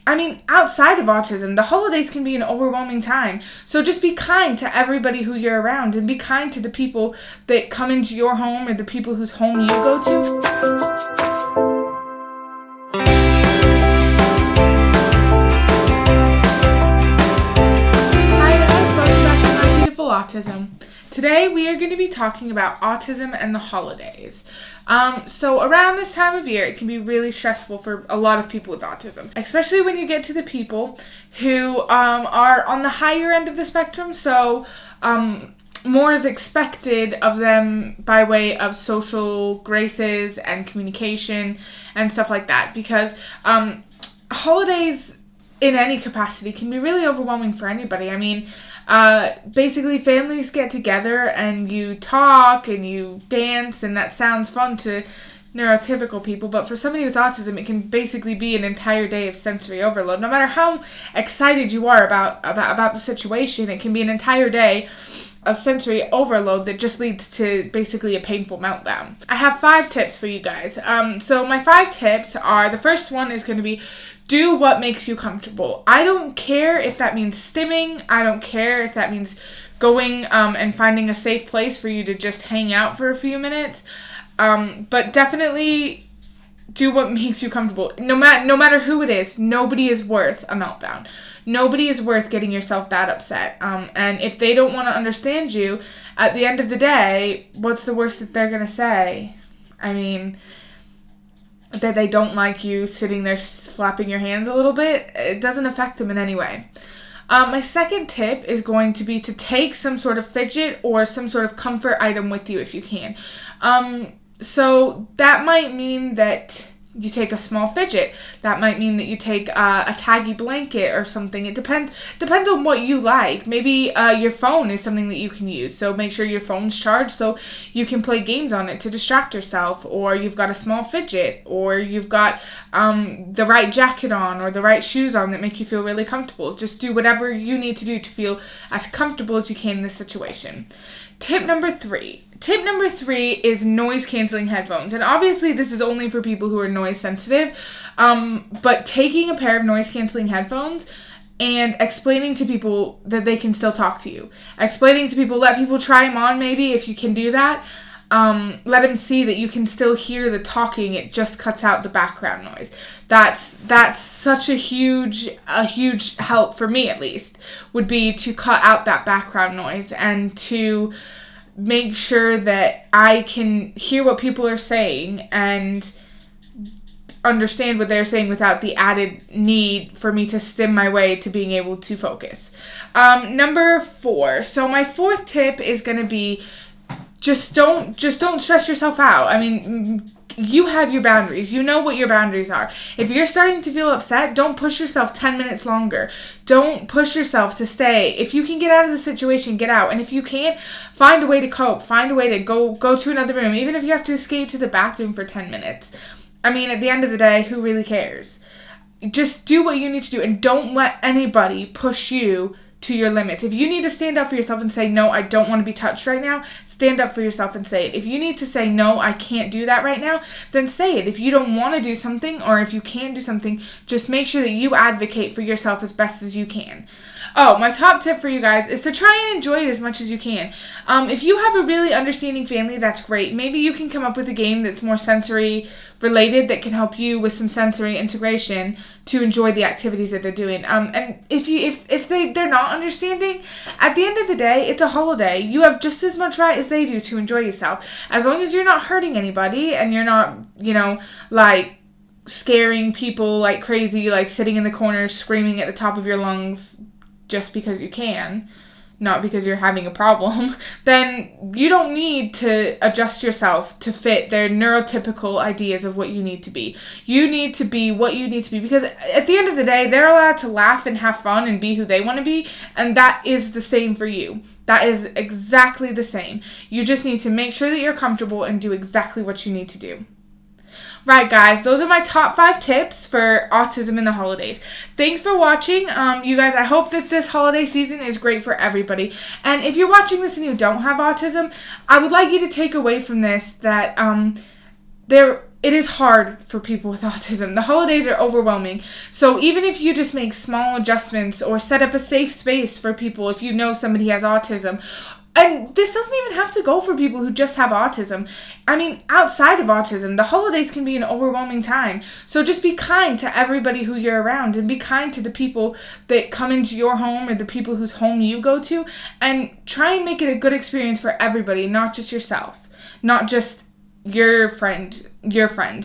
outside of autism, the holidays can be an overwhelming time. So just be kind to everybody who you're around, and be kind to the people that come into your home or the people whose home you go to. Hi guys, welcome back to My Beautiful Autism. Today we are going to be talking about autism and the holidays. So around this time of year, it can be really stressful for a lot of people with autism, especially when you get to the people who are on the higher end of the spectrum. So more is expected of them by way of social graces and communication and stuff like that, because holidays in any capacity can be really overwhelming for anybody. Basically families get together and you talk and you dance, and that sounds fun to neurotypical people, but for somebody with autism, it can basically be an entire day of sensory overload. No matter how excited you are about the situation, it can be an entire day of sensory overload that just leads to basically a painful meltdown. I have 5 tips for you guys. So my 5 tips are, the first one is going to be, do what makes you comfortable. I don't care if that means stimming. I don't care if that means going and finding a safe place for you to just hang out for a few minutes. But definitely do what makes you comfortable. No matter who it is, nobody is worth a meltdown. Nobody is worth getting yourself that upset. And if they don't want to understand you, at the end of the day, what's the worst that they're going to say? That they don't like you sitting there flapping your hands a little bit. It doesn't affect them in any way. My second tip is going to be to take some sort of fidget or some sort of comfort item with you if you can. So that might mean that you take a small fidget. That might mean that you take a taggy blanket or something. It depends on what you like. Maybe your phone is something that you can use. So make sure your phone's charged so you can play games on it to distract yourself. Or you've got a small fidget. Or you've got the right jacket on or the right shoes on that make you feel really comfortable. Just do whatever you need to do to feel as comfortable as you can in this situation. Tip number 3. Tip number 3 is noise-canceling headphones. And obviously this is only for people who are noise sensitive, but taking a pair of noise-canceling headphones and explaining to people that they can still talk to you. Explaining to people, let people try them on maybe if you can do that. Let them see that you can still hear the talking, it just cuts out the background noise. That's such a huge help for me, at least, would be to cut out that background noise and to make sure that I can hear what people are saying and understand what they're saying without the added need for me to stim my way to being able to focus. Number 4. So my 4th tip is going to be, just don't stress yourself out. You have your boundaries. You know what your boundaries are. If you're starting to feel upset, don't push yourself 10 minutes longer. Don't push yourself to stay. If you can get out of the situation, get out. And if you can't, find a way to cope. Find a way to go to another room, even if you have to escape to the bathroom for 10 minutes. At the end of the day, who really cares? Just do what you need to do, and don't let anybody push you to your limits. If you need to stand up for yourself and say, no, I don't want to be touched right now, stand up for yourself and say it. If you need to say, no, I can't do that right now, then say it. If you don't want to do something, or if you can't do something, just make sure that you advocate for yourself as best as you can. Oh, my top tip for you guys is to try and enjoy it as much as you can. If you have a really understanding family, that's great. Maybe you can come up with a game that's more sensory related that can help you with some sensory integration to enjoy the activities that they're doing. And if they're not understanding, at the end of the day, it's a holiday. You have just as much right as they do to enjoy yourself. As long as you're not hurting anybody and you're not, scaring people like crazy, like sitting in the corner screaming at the top of your lungs just because you can, not because you're having a problem, then you don't need to adjust yourself to fit their neurotypical ideas of what you need to be. You need to be what you need to be, because at the end of the day, they're allowed to laugh and have fun and be who they want to be, and that is the same for you. That is exactly the same. You just need to make sure that you're comfortable and do exactly what you need to do. Right, guys, those are my top 5 tips for autism in the holidays. Thanks for watching. You guys, I hope that this holiday season is great for everybody. And if you're watching this and you don't have autism, I would like you to take away from this that it is hard for people with autism. The holidays are overwhelming. So even if you just make small adjustments or set up a safe space for people if you know somebody has autism, and this doesn't even have to go for people who just have autism. I mean, outside of autism, the holidays can be an overwhelming time. So just be kind to everybody who you're around, and be kind to the people that come into your home or the people whose home you go to, and try and make it a good experience for everybody, not just yourself, not just your friends,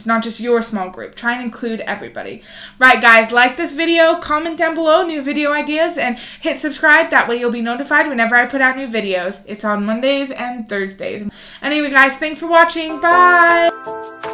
not just your small group. Try and include everybody. Right, guys, like this video, comment down below new video ideas, and hit subscribe. That way you'll be notified whenever I put out new videos. It's on Mondays and Thursdays. Anyway, guys, thanks for watching. Bye!